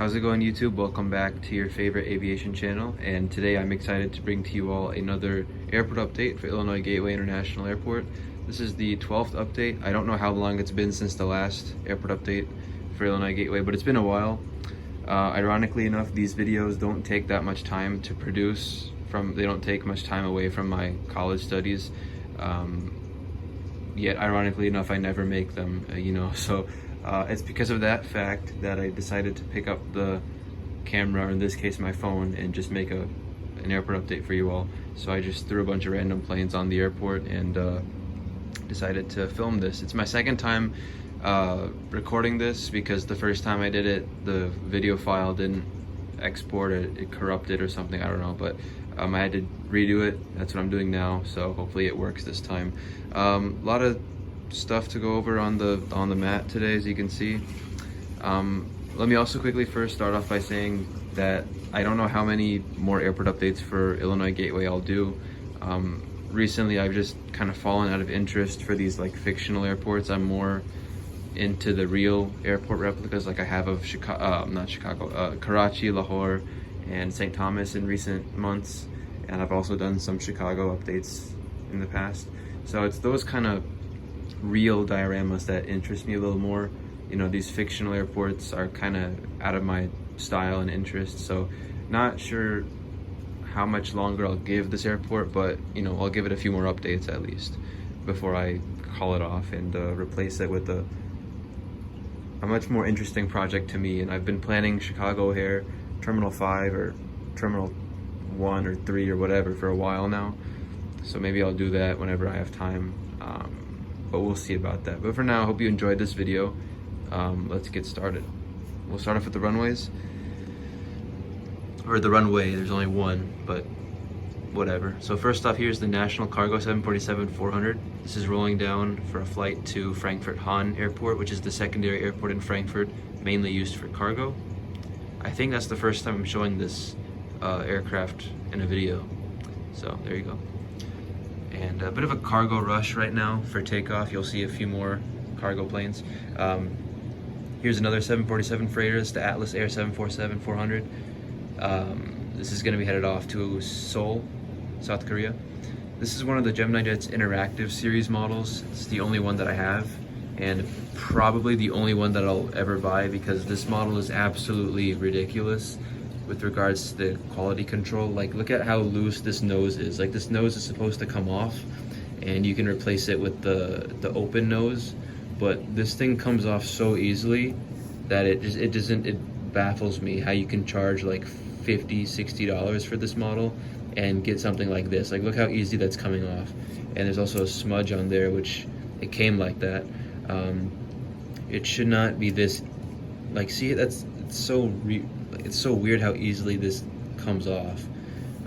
How's it going, YouTube? Welcome back to your favorite aviation channel, and today I'm excited to bring to you all another airport update for Illinois Gateway International Airport. This is the 12th update. I don't know how long it's been since the last airport update for Illinois Gateway, but it's been a while. Ironically enough, these videos don't take that much time to produce. They don't take much time away from my college studies. Yet ironically enough, I never make them, so it's because of that fact that I decided to pick up the camera, or in this case my phone, and just make an airport update for you all. So I just threw a bunch of random planes on the airport and decided to film this. It's my second time recording this because the first time I did it, the video file didn't export, it corrupted or something, I don't know, but I had to redo it. That's what I'm doing now, so hopefully it works this time. A lot of stuff to go over on the mat today, as you can see. Let me also quickly first start off by saying that I don't know how many more airport updates for Illinois Gateway I'll do. Recently I've just kind of fallen out of interest for these like fictional airports. I'm more into the real airport replicas like I have of Karachi, Lahore, and St. Thomas in recent months, and I've also done some Chicago updates in the past. So it's those kind of real dioramas that interest me a little more. These fictional airports are kind of out of my style and interest, so not sure how much longer I'll give this airport, but I'll give it a few more updates at least before I call it off and replace it with a much more interesting project to me. And I've been planning Chicago O'Hare Terminal 5 or Terminal 1 or 3 or whatever for a while now, so maybe I'll do that whenever I have time, but we'll see about that. But for now, I hope you enjoyed this video. Let's get started. We'll start off with the runways, or the runway. There's only one, but whatever. So first off, here's the National Cargo 747-400. This is rolling down for a flight to Frankfurt Hahn Airport, which is the secondary airport in Frankfurt, mainly used for cargo. I think that's the first time I'm showing this aircraft in a video, so there you go. And a bit of a cargo rush right now for takeoff. You'll see a few more cargo planes. Here's another 747 freighter. It's the Atlas Air 747-400. This is going to be headed off to Seoul, South Korea. This is one of the geminijets interactive series models. It's the only one that I have, and probably the only one that I'll ever buy, because this model is absolutely ridiculous with regards to the quality control. Like, look at how loose this nose is. Like, this nose is supposed to come off and you can replace it with the open nose, but this thing comes off so easily that it baffles me how you can charge like $50-$60 for this model and get something like this. Like, look how easy that's coming off. And there's also a smudge on there, which it came like that. It should not be this, like, see, it's so weird how easily this comes off.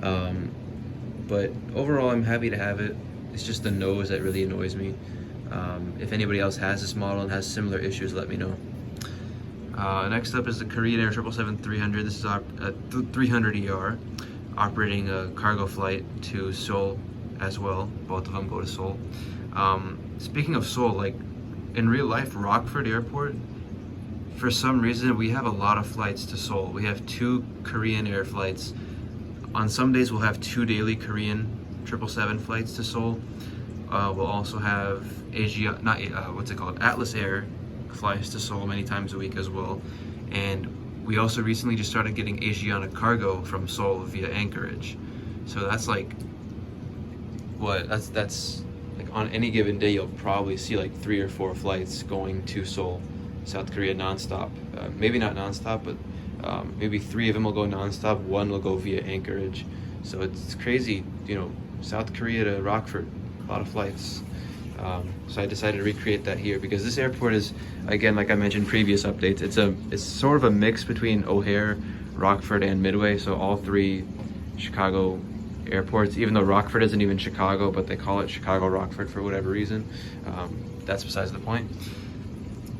But overall, I'm happy to have it. It's just the nose that really annoys me. If anybody else has this model and has similar issues, let me know. Next up is the Korean Air 777-300. This is a 300ER operating a cargo flight to Seoul as well. Both of them go to Seoul. Speaking of Seoul, like in real life, Rockford Airport, for some reason, we have a lot of flights to Seoul. We have 2 Korean Air flights. On some days, we'll have 2 daily Korean 777 flights to Seoul. We'll also have Atlas Air flies to Seoul many times a week as well. And we also recently just started getting Asiana cargo from Seoul via Anchorage. So that's like, that's like on any given day, you'll probably see like 3 or 4 flights going to Seoul, South Korea, nonstop. Maybe not nonstop, but maybe 3 of them will go nonstop, 1 will go via Anchorage. So it's crazy, South Korea to Rockford, a lot of flights. So I decided to recreate that here because this airport is, again, like I mentioned in previous updates, it's sort of a mix between O'Hare, Rockford, and Midway. So all 3 Chicago airports, even though Rockford isn't even Chicago, but they call it Chicago Rockford for whatever reason. That's besides the point.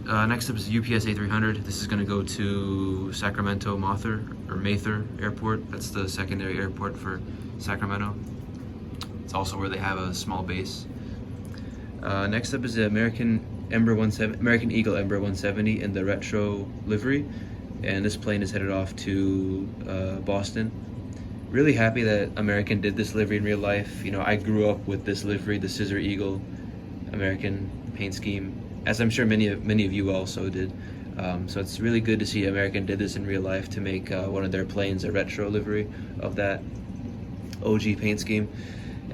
Next up is the UPS A300. This is going to go to Sacramento Mather Airport. That's the secondary airport for Sacramento. It's also where they have a small base. Next up is the American Eagle Ember 170 in the retro livery. and this plane is headed off to Boston. Really happy that American did this livery in real life. You know, I grew up with this livery, the Scissor Eagle American paint scheme, as I'm sure many of you also did. So it's really good to see American did this in real life to make one of their planes a retro livery of that OG paint scheme.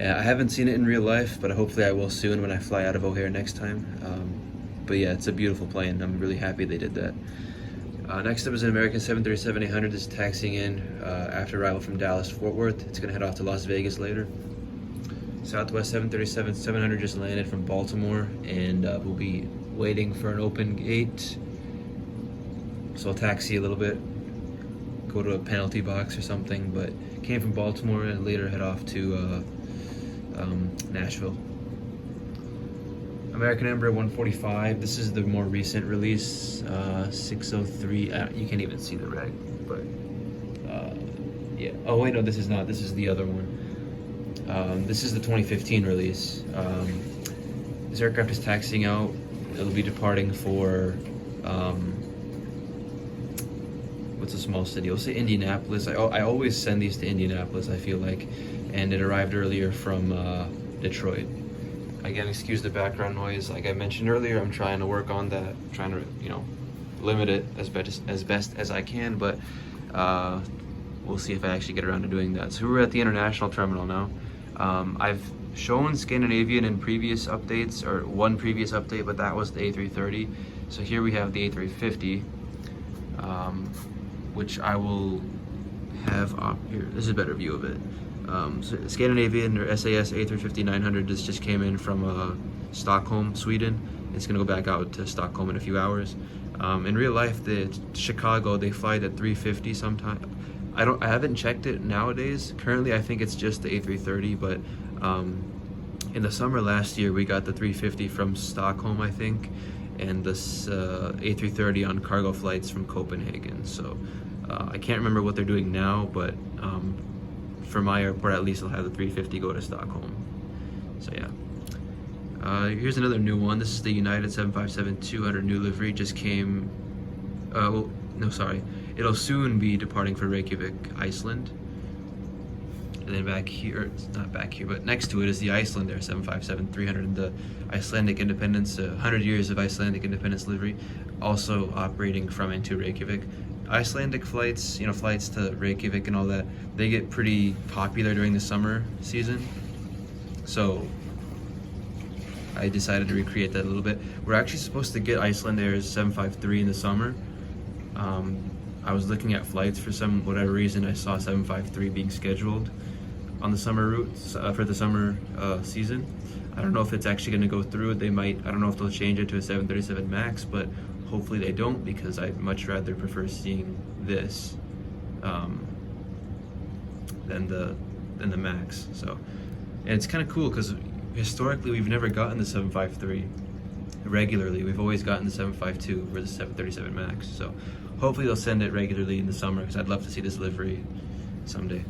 I haven't seen it in real life, but hopefully I will soon when I fly out of O'Hare next time. But yeah, it's a beautiful plane. I'm really happy they did that. Next up is an American 737-800. This is taxiing in after arrival from Dallas-Fort Worth. It's gonna head off to Las Vegas later. Southwest 737-700 just landed from Baltimore, and we'll be waiting for an open gate. So I'll taxi a little bit, go to a penalty box or something, but came from Baltimore and later head off to Nashville. American Embraer 145. This is the more recent release, 603. You can't even see the reg, but yeah. Oh wait, no, this is not. This is the other one. This is the 2015 release. This aircraft is taxiing out. It'll be departing for what's a small city? We'll say Indianapolis. I always send these to Indianapolis, I feel like, and it arrived earlier from Detroit. Again, excuse the background noise. Like I mentioned earlier, I'm trying to work on that, trying to, you know, limit it as best as I can, but we'll see if I actually get around to doing that. So we're at the international terminal now. I've shown Scandinavian in previous updates, or one previous update, but that was the A330. So here we have the A350, which I will have up here. This is a better view of it. So Scandinavian or SAS A350-900 just came in from Stockholm, Sweden. It's gonna go back out to Stockholm in a few hours. In real life, Chicago, they fly at 350 sometime. I haven't checked it nowadays. Currently, I think it's just the A330, but in the summer last year, we got the 350 from Stockholm, I think, and this A330 on cargo flights from Copenhagen. So I can't remember what they're doing now, but for my airport, at least I'll have the 350 go to Stockholm. So yeah. Here's another new one. This is the United 757-200 new livery. Just came, well, no, sorry. It'll soon be departing for Reykjavik, Iceland. And then back here, it's not back here, but next to it is the Icelandair 757-300, the Icelandic Independence, 100 years of Icelandic Independence livery, also operating from and to Reykjavik. Icelandic flights, you know, flights to Reykjavik and all that, they get pretty popular during the summer season. So I decided to recreate that a little bit. We're actually supposed to get Icelandair's 753 in the summer. I was looking at flights for whatever reason. I saw 753 being scheduled on the summer routes for the summer season. I don't know if it's actually going to go through. They might. I don't know if they'll change it to a 737 MAX, but hopefully they don't, because I'd much rather prefer seeing this than the MAX. So, and it's kind of cool because historically we've never gotten the 753 regularly. We've always gotten the 752 or the 737 MAX. So hopefully they'll send it regularly in the summer, because I'd love to see this livery someday.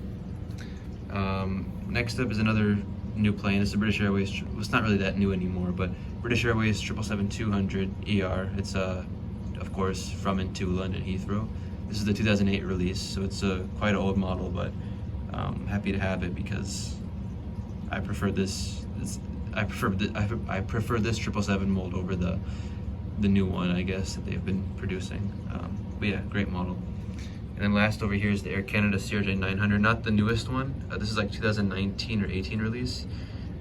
Next up is another new plane. It's a British Airways, well, it's not really that new anymore, but British Airways 777-200 ER. It's of course from and to London Heathrow. This is the 2008 release, so it's quite an old model, but I'm happy to have it because I prefer this. I prefer this 777 mold over the new one, I guess, that they've been producing. But yeah, great model. And then last over here is the Air Canada CRJ-900, not the newest one. This is like 2019 or 18 release.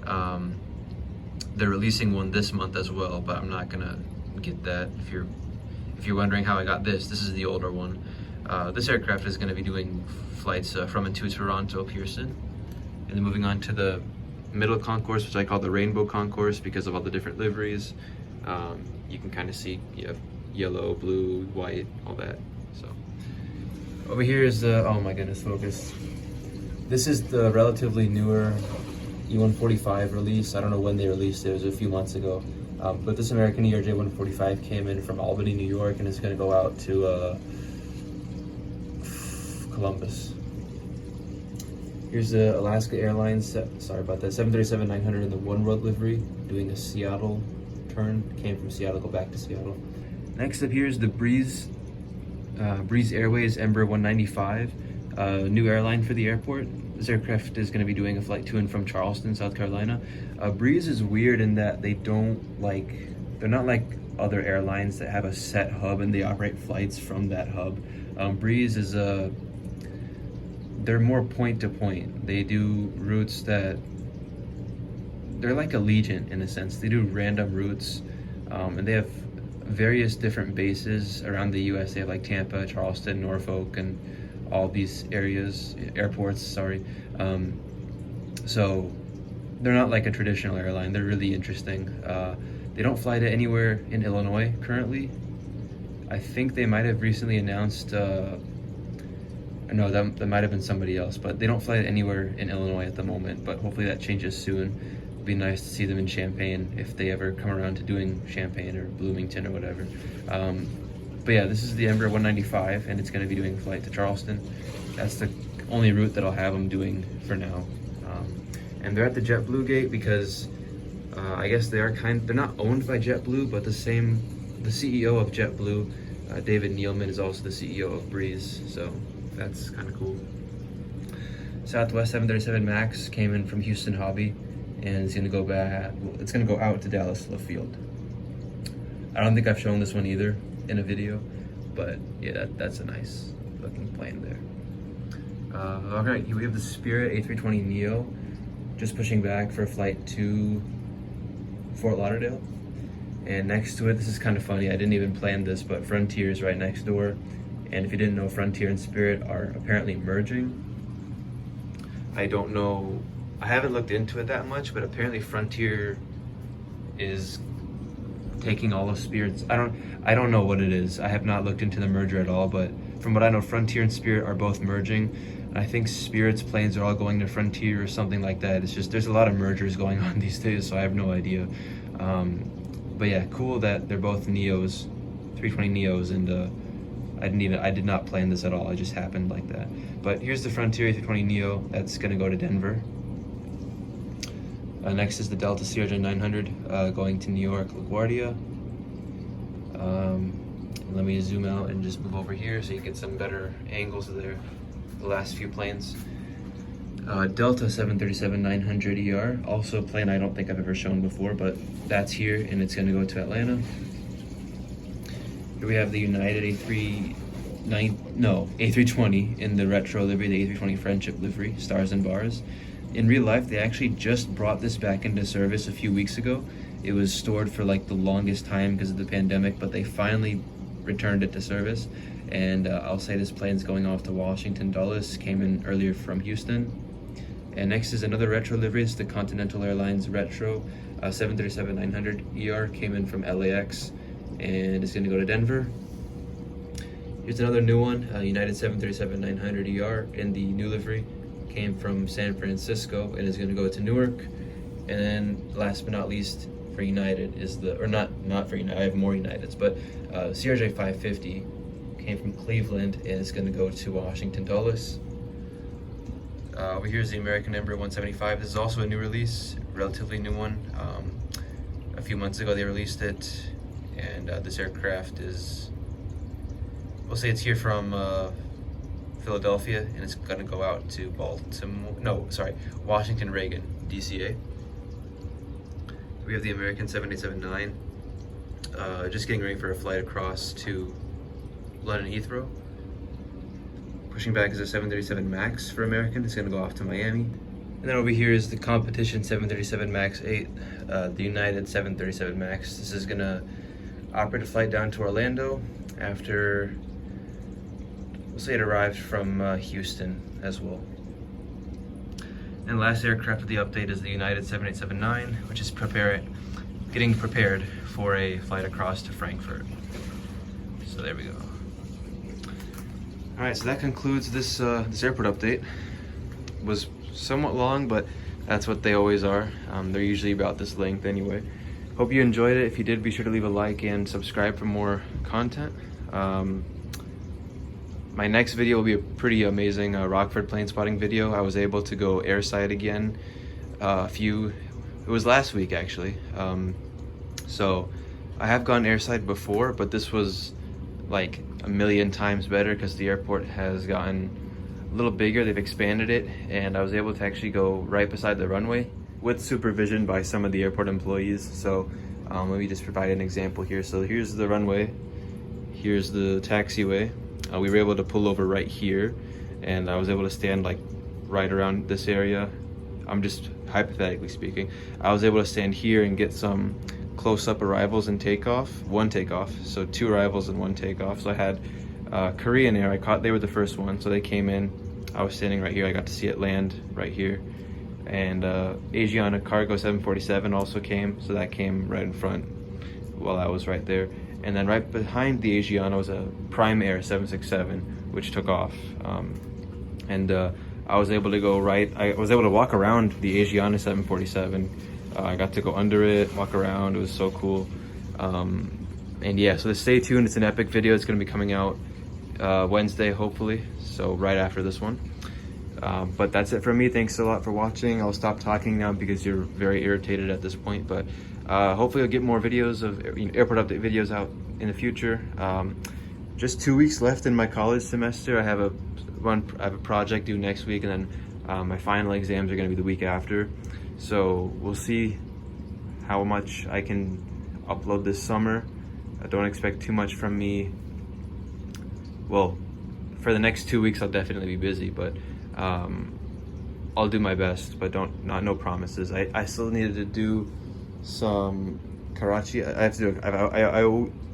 They're releasing one this month as well, but I'm not gonna get that. If you're wondering how I got this is the older one. This aircraft is gonna be doing flights from and to Toronto Pearson, and then moving on to the middle concourse, which I call the rainbow concourse because of all the different liveries. You can kind of see you have yellow, blue, white, all that. So over here is the, oh my goodness, focus. This is the relatively newer E145 release. I don't know when they released it. It was a few months ago. But this American ERJ-145 came in from Albany, New York, and is going to go out to Columbus. Here's the Alaska Airlines, sorry about that, 737-900 in the One World livery, doing a Seattle turn. Came from Seattle, go back to Seattle. Next up here is the Breeze Breeze Airways Embraer 195, new airline for the airport. This aircraft is going to be doing a flight to and from Charleston, South Carolina. Breeze is weird in that they're not like other airlines that have a set hub and they operate flights from that hub. Breeze is they're more point to point. They do routes that, they're like Allegiant in a sense. They do random routes, and they have various different bases around the US. They have like Tampa, Charleston, Norfolk, and all these airports, sorry. So they're not like a traditional airline. They're really interesting. They don't fly to anywhere in Illinois currently. I think they might have recently announced, no, that might have been somebody else, but they don't fly anywhere in Illinois at the moment, but hopefully that changes soon. It'd be nice to see them in Champaign if they ever come around to doing Champaign or Bloomington or whatever. But yeah, this is the Embraer 195, and it's going to be doing a flight to Charleston. That's the only route that I'll have them doing for now. And they're at the JetBlue gate because I guess they're not owned by JetBlue, but the CEO of JetBlue, David Neilman, is also the CEO of Breeze, so that's kind of cool. Southwest 737 MAX came in from Houston Hobby, and it's gonna go back. It's gonna go out to Dallas Love Field. I don't think I've shown this one either in a video, but yeah, that's a nice looking plane there. All right, we have the Spirit A320neo, just pushing back for a flight to Fort Lauderdale. And next to it, this is kind of funny, I didn't even plan this, but Frontier is right next door. And if you didn't know, Frontier and Spirit are apparently merging. I don't know, I haven't looked into it that much, but apparently Frontier is taking all of Spirit's, I don't know what it is. I have not looked into the merger at all, but from what I know, Frontier and Spirit are both merging. And I think Spirit's planes are all going to Frontier or something like that. It's just, there's a lot of mergers going on these days, so I have no idea. But yeah, cool that they're both Neos, 320 Neos, and I did not plan this at all. It just happened like that. But here's the Frontier A320 Neo that's gonna go to Denver. Next is the Delta CRJ900 going to New York LaGuardia. Let me zoom out and just move over here so you get some better angles of the last few planes. Delta 737-900ER, also a plane I don't think I've ever shown before, but that's here and it's gonna go to Atlanta. Here we have the United A320 in the retro livery, the A320 Friendship livery, stars and bars. In real life, they actually just brought this back into service a few weeks ago. It was stored for like the longest time because of the pandemic, but they finally returned it to service. And I'll say this plane's going off to Washington Dulles, came in earlier from Houston. And next is another retro livery, it's the Continental Airlines retro 737-900ER, came in from LAX and it's gonna go to Denver. Here's another new one, United 737-900ER in the new livery, came from San Francisco and is gonna go to Newark. And then last but not least for United is not for United, I have more Uniteds, but CRJ550 came from Cleveland and is gonna go to Washington Dulles. Over here is the American Embraer 175. This is also a new release, relatively new one. A few months ago they released it, and this aircraft is, we'll say it's here from Philadelphia, and it's gonna go out to Washington Reagan, DCA. We have the American 787-9, just getting ready for a flight across to London Heathrow. Pushing back is a 737 MAX for American. It's going to go off to Miami. And then over here is the competition 737 MAX 8, the United 737 MAX. This is going to operate a flight down to Orlando after, we'll say it arrived from Houston as well. And last aircraft of the update is the United 787-9, which is getting prepared for a flight across to Frankfurt. So there we go. All right, so that concludes this this airport update. It was somewhat long, but that's what they always are. They're usually about this length anyway. Hope you enjoyed it. If you did, be sure to leave a like and subscribe for more content. My next video will be a pretty amazing Rockford plane spotting video. I was able to go airside again it was last week actually. So I have gone airside before, but this was like a million times better because the airport has gotten a little bigger. They've expanded it, and I was able to actually go right beside the runway with supervision by some of the airport employees. So let me just provide an example here. So here's the runway, here's the taxiway. We were able to pull over right here, and I was able to stand like right around this area. I'm just hypothetically speaking. I was able to stand here and get some close-up arrivals and one takeoff. So 2 arrivals and 1 takeoff. So I had Korean Air, they were the first one, so they came in. I was standing right here, I got to see it land right here. And Aviation Cargo 747 also came, so that came right in front while I was right there. And then right behind the Aviation was a Prime Air 767, which took off. I was able to go right, I was able to walk around the Aviation 747. I got to go under it, walk around, it was so cool. And yeah, so stay tuned, it's an epic video. It's gonna be coming out Wednesday, hopefully, so right after this one. But that's it for me. Thanks a lot for watching. I'll stop talking now because you're very irritated at this point, but hopefully I'll get more videos of airport update videos out in the future. Just 2 weeks left in my college semester. I have a project due next week, and then my final exams are going to be the week after. So we'll see how much I can upload this summer. I don't expect too much from me. Well, for the next 2 weeks I'll definitely be busy, but I'll do my best, but no promises. I still needed to do some Karachi. I have to do.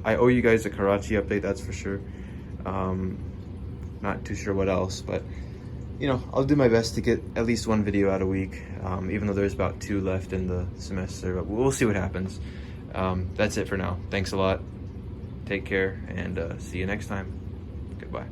I owe you guys a Karachi update, that's for sure. Not too sure what else, but I'll do my best to get at least 1 video out a week, even though there's about 2 left in the semester, but we'll see what happens. That's it for now. Thanks a lot. Take care, and see you next time. Goodbye.